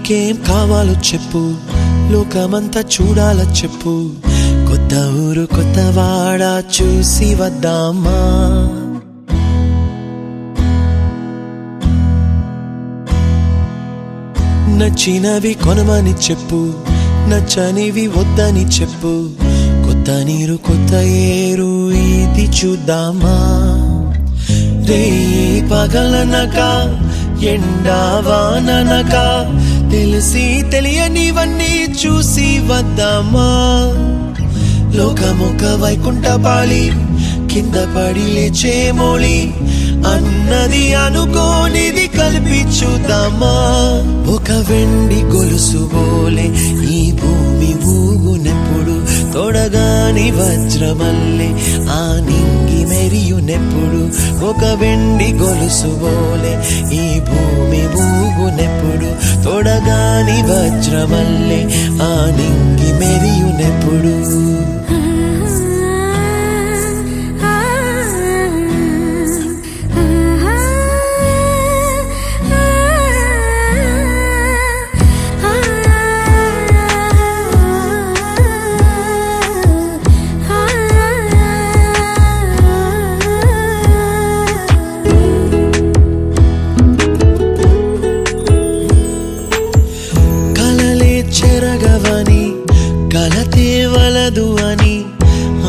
నీకేం కావాలో చెప్పు, లోకమంతా చూడాల చెప్పు, కొత్త ఊరు కొత్త వాడ చూసి వద్దామా. నచ్చినవి కొనమని చెప్పు, నచ్చనివి వద్దని చెప్పు, కొత్త నీరు కొత్త ఏరు ఇది చూద్దామా. రే పగలనక ఎండా వాననక తెలిసి తెలియనివన్నీ చూసి వద్దామా. లోకమొక వైకుంఠపాళి, కింద పడి లేచే మోళి, అన్నది అనుకోనిది కలిపి చూద్దామా. ఒక వెండి గొలుసు బోలే ఈ భూమి ఊగునెప్పుడు, తొడగాని వజ్రమల్లే ఆ నింగి మెరియునెప్పుడు. ఒక వెండి గొలుసు బోలే ఈ భూమి ఊగునెప్పుడు, తొడగాని వజ్రమల్లే ఆ నింగి మెరియునెప్పుడు. చెరగవని కలతే వలదు అని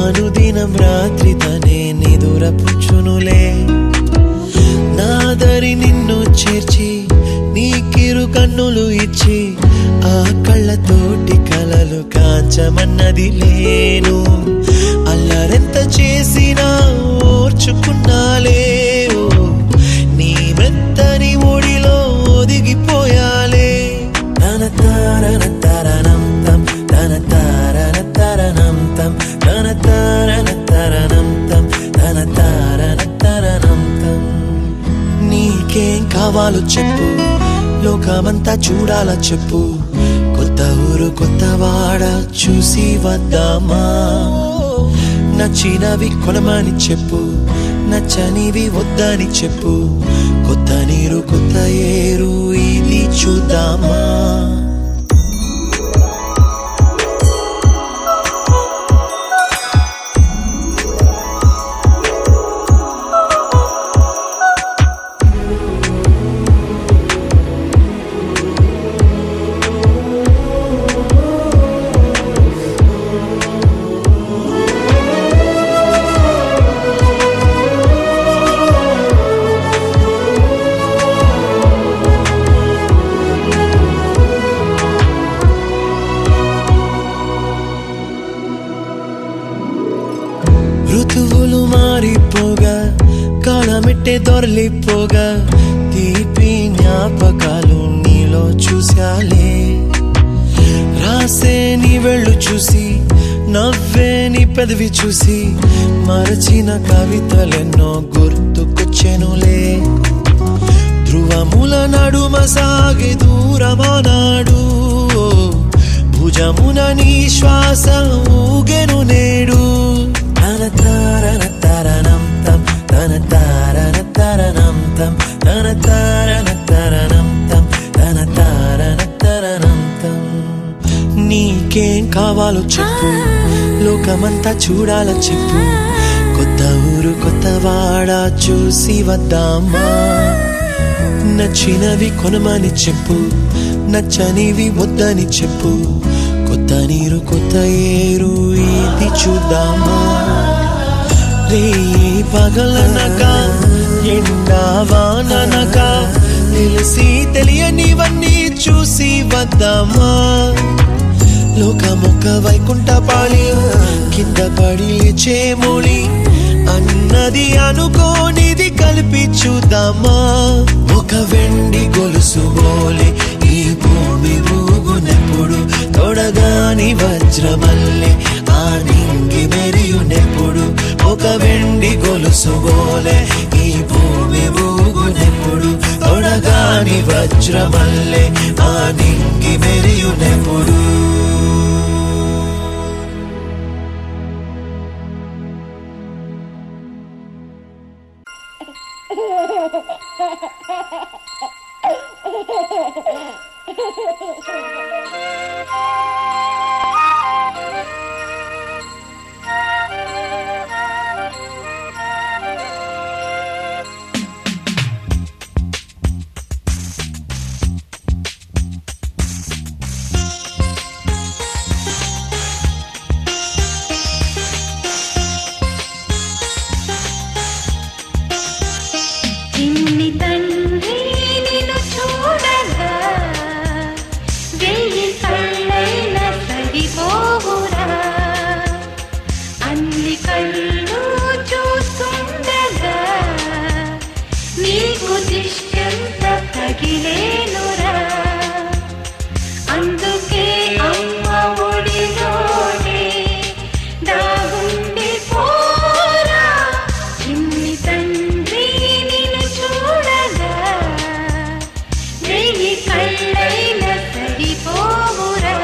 అనుదినం రాత్రి తనే నిదురపుచ్చునులే. నాదరి నిన్ను చేర్చి నీకిరు కన్నులు ఇచ్చి, ఆ కళ్ళతోటి కలలు కాంచమన్నది లేను. అల్లరెంత చేసినా ఓర్చుకున్నాలే, నీ మెత్తని ఒడిలో ఒదిగిపోయాలే. తన తారన తరణం తం, తన తారన తరణం తం, తన తారన తరణం తం, తన తారన తరణం తం. నీకేం కావాలో చెప్పు, లోకమంతా చూడాల చెప్పు, కొత్త ఊరు కొత్త వాడ చూసి వద్దామా. నచ్చినవి కొనమని చెప్పు, నచ్చనివి వద్దని చెప్పు, కొత్త నీరు కొత్త ఏరు ఇది చూద్దామా. ఋతువులు మారిపోగా, కాలమెట్టే దొరలిపోగా, తీపి జ్ఞాపకాలు నీలో చూశాలే. రాసే నీ వెళ్ళు చూసి, నవ్వే నీ పెదవి చూసి, మరచిన కవితలెన్నో గుర్తుకొచ్చెనులే. ధ్రువముల నడుమ సాగే దూరమానాడు, భుజమున నీ శ్వాస ఊగెను నేడు. తన తారన తరణం తం, తన తారన తరణం తం, తన తారన తరణం తం, తన తారన తరణం తం. నీకేం కావాలో చెప్పు, లోకమంతా చూడాల చెప్పు, కొత్త ఊరు కొత్త వాడ చూసి వద్దామా. నచ్చినవి కొనమని చెప్పు, నచ్చనివి వద్దని చెప్పు, కొత్త నీరు కొత్త ఏరు ఇది చూద్దామా. రే పగలనక ఎండా వాననక తెలిసి తెలియనివన్నీ చూసి వద్దామా. లోకమొక వైకుంఠపాళి, కింద పడి లేచే మోళి, అన్నది అనుకోనిది కలిపి చూద్దామా. ఒక వెండి గొలుసు బోలే ఈ భూమి ఊగునెప్పుడు, తొడగాని వజ్రమల్లే ఆ నింగి మెరియునెప్పుడు. ఒక వెండి గొలుసు బోలే ఈ భూమి ఊగునెప్పుడు, తొడగాని వజ్రమల్లే ఆ నింగి మెరియునెప్పుడు. చిన్ని తండ్రి నిన్ను చూడగా వెయ్యి కళ్ళైన సరిపోవురా అన్ని కళ్ళు చూస్తుండగా నీకు దిష్టంత తగిలేనురా అందుకే అమ్మ ఒడిలోనే దాగుండి పోరా చిన్ని తండ్రి నిన్ను చూడగా వెయ్యి కళ్ళైన సరిపోవురా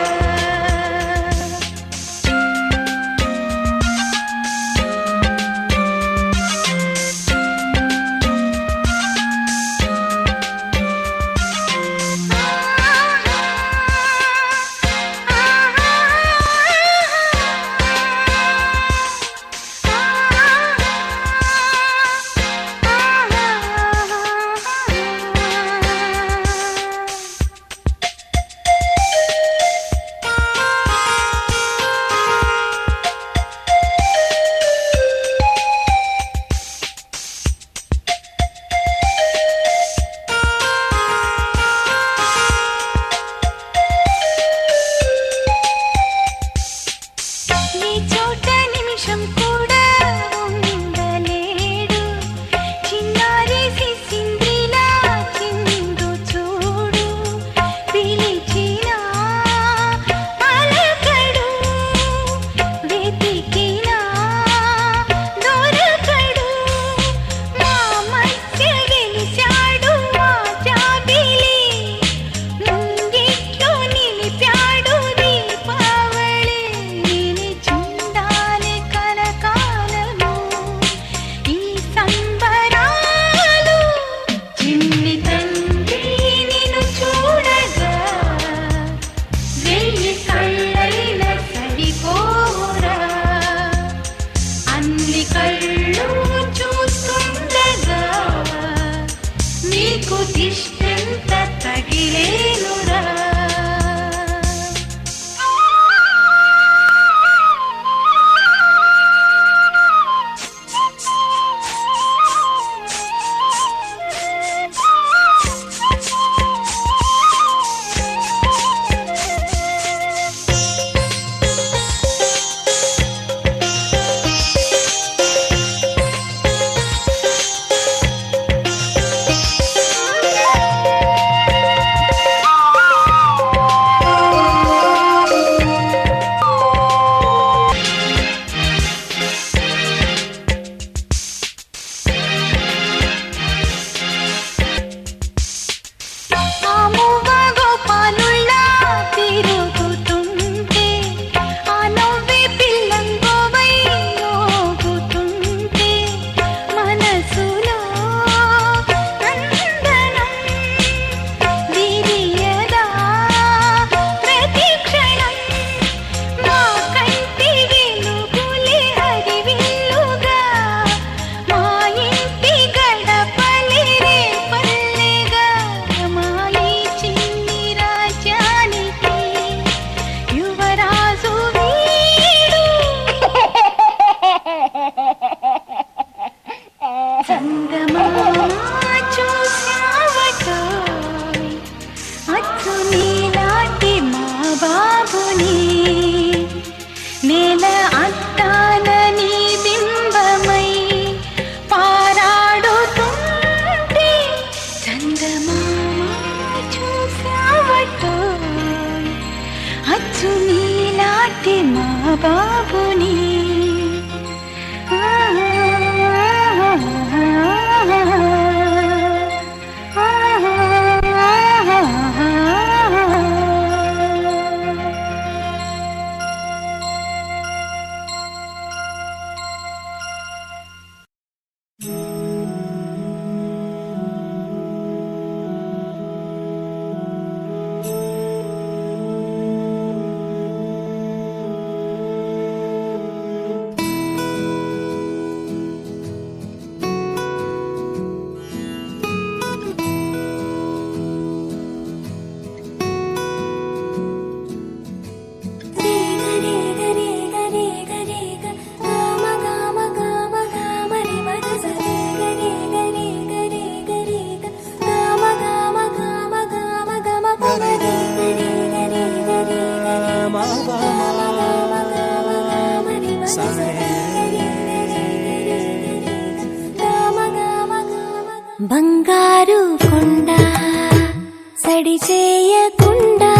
తడి చేయకుండా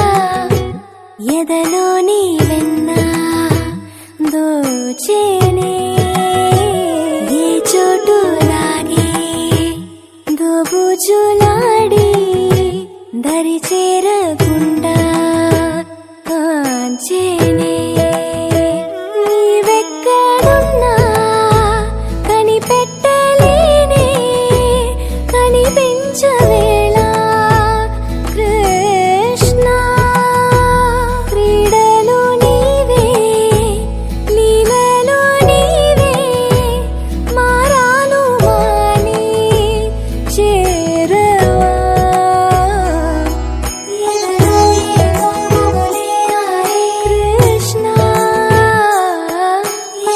ఎదలోని వెన్న దోచేనే ఏ చోటు లాగే దోబుజులాడి దరి చేరకుండా కాంచేనే నీవెక్కడున్నా కనిపెట్టలేనే కనిపించవేళ కృష్ణ క్రీడలు నీవే లీలలు నీవే మారాను మాని చేరవా ఎదలో ఏదో మొదలే ఆడే కృష్ణ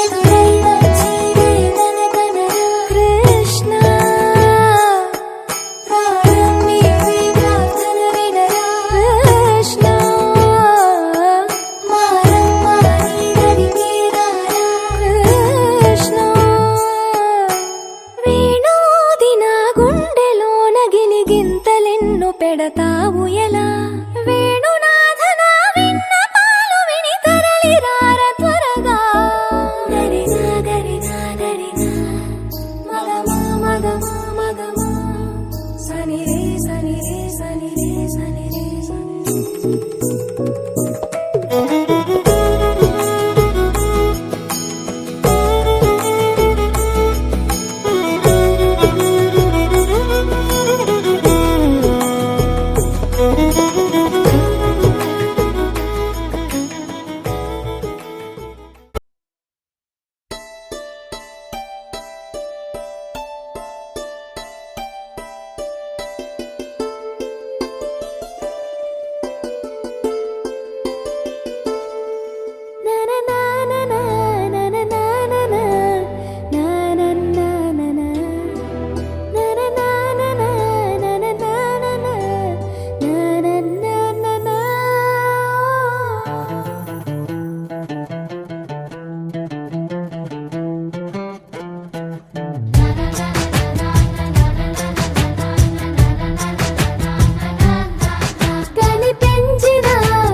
ఎదురై వచ్చి వేదన కనరా కృష్ణ ప్రాణం నీవే ప్రార్థన వినరా కృష్ణ మారమ్మ నీ దరికి రారా కృష్ణ వేణోది నా గుండెలోన గిలిగింతలెన్ను పెడతావు ఎలా వేణునాథ నా విన్నపాలు విని తరలి రార త్వరగా దరిగా దరిగా దరిగా మగమా మగమా మగమా సని రే సని రే సని రే సని రే సని కనిపించిన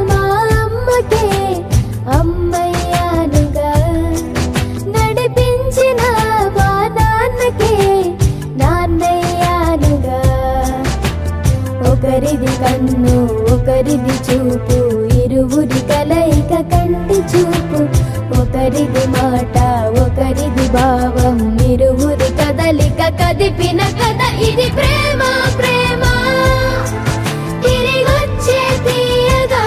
మా అమ్మకే అమ్మయ్యానుగా నడిపించిన మా నాన్నకే నాన్నయ్యానుగా ఒకరిది కన్ను ఒకరిది చూపు ఇరువురి కలయిక కంటి చూపు ఒకరిది మాట ఒకరిది భావం ఇరువురి కదలిక కదిపిన కథ ఇది ప్రేమ ప్రేమ తిరిగొచ్చే తీయగా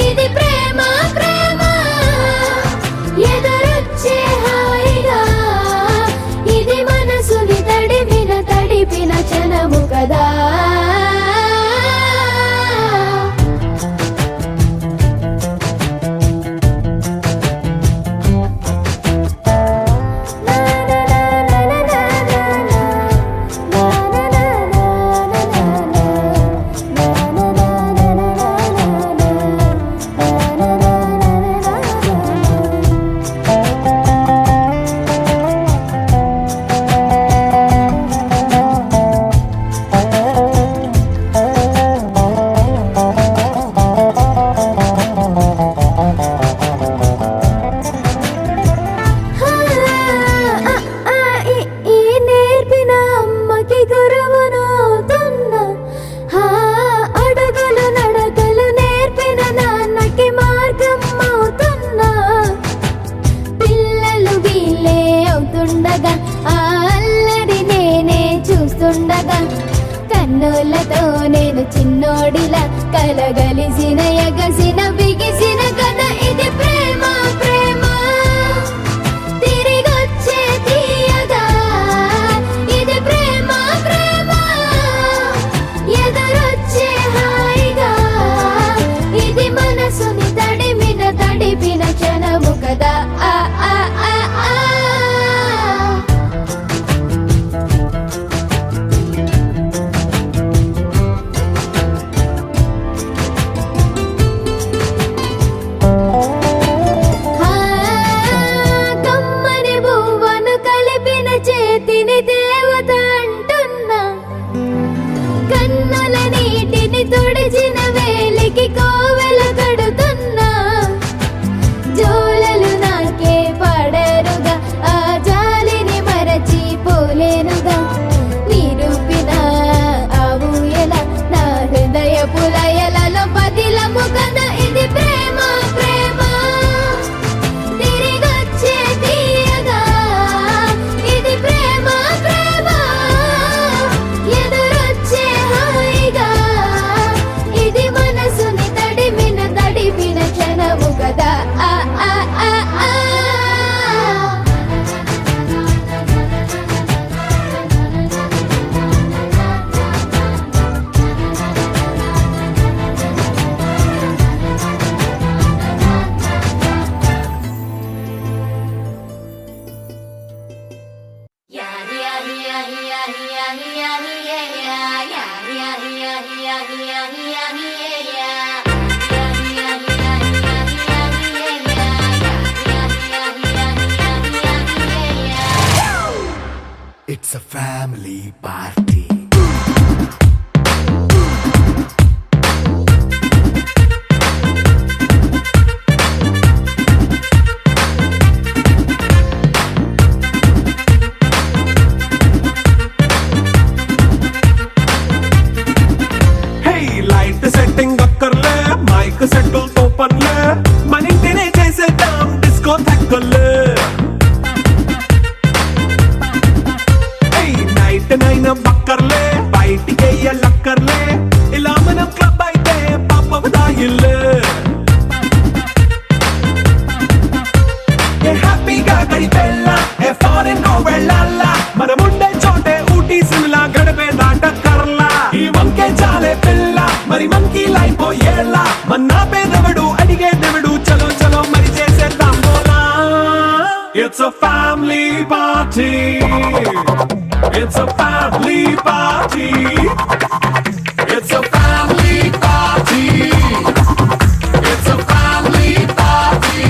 ఇది ప్రేమ ప్రేమ ఎదురొచ్చే హాయిగా ఇది మనసుని తడిపిన క్షణము కదా కన్నులతో నేను చిన్నోడిలా కలగలిసిన ఎగసిన బిగిసిన కథ ఇది ప్రేమ ప్రేమ తిరిగొచ్చే తీయగా ఇది ప్రేమ ప్రేమ ఎదురొచ్చే హాయిగా ఇది మనసుని తడిపిన క్షణము కదా ఆ ఆ ఆ ఆ It's a family party. Hey, light setting అక్కర్లే మైక్ సెట్టుల్ తో పనులే మన ఇంటినే చేసేద్దాం డిస్కో థక్కర్లే నైట్ నైన్ బక్కర్లే బయటికి లక్కర్లే ఇలా మనం క్లబ్ అయితే పాపదాయిల్లే హ్యాపీగా గడిపెల్లా ఏ ఫారెన్ నో వెళ్ళాలా మనం ఉండే చోటే ఊటీ సిమ్లా గడిపే దాటక్కర్లా ఈ వంకే చాలే పిల్ల మరి మంకీ లైఫ్ ఏళ్ళ మన్నా పేదవడు అడిగేదెవడు చలో చలో మరి చేసేద్దాం బోలా it's a family party. It's a family party. It's a family party. It's a family party.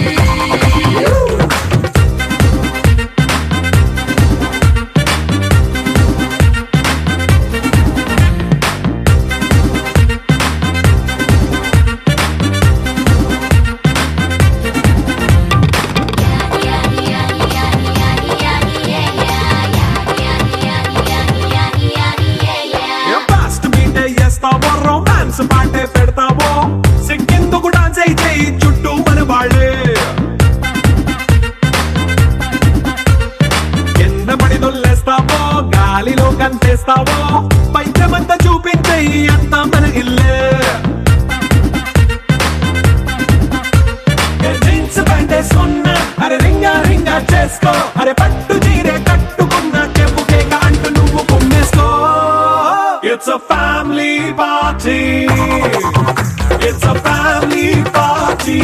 Romance పాటే పెడతావో సిక్కిందుకు డాన్స్ అయితే చుట్టూ మన వాళ్ళే కింద పడి దొల్లేస్తావో గాలిలో కంటేస్తావో పైచమంతా చూపించే అంతా మన ఇల్లే జీన్స్ ప్యాంట్ వేసుకున్నా అరే రింగా రింగా చేసుకో అరే పట్టు చీరే కట్టుకున్నా చెప్పు కేక అంటూ నువ్వు కుమ్మేసుకో. It's a family party. It's a family party.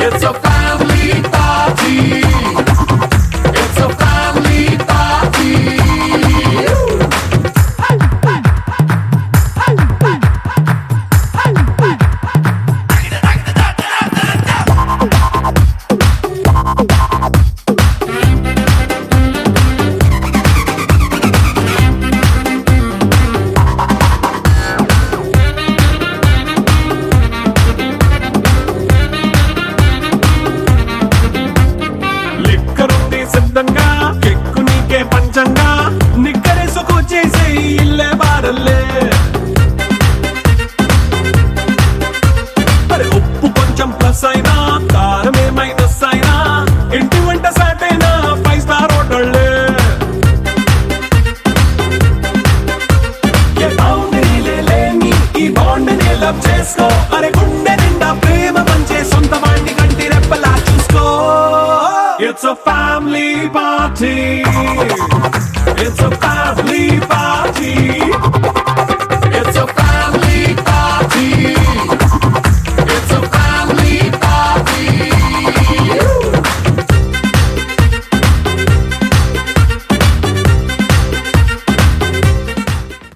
It's a family party. It's a family party. సిద్ధంగా కెక్కు నీకే పంచంగా నిక్కరేసుకు చేసే ఇల్లే బారల్లే అరే ఉప్పు కొంచెం ప్లస్ అయినా కారమే మైనస్ అయినా ఇంటి వంట సాటైనా 5 స్టార్ హోటళ్ళే ఏ బౌండరీలే లేని ఈ బాండ్ ని లవ్ చేసుకో అరే గుండె నిండా ప్రేమ పంచే సొంత వాణ్ణి కంటి రెప్పలా చూసుకో. It's a family party. It's a family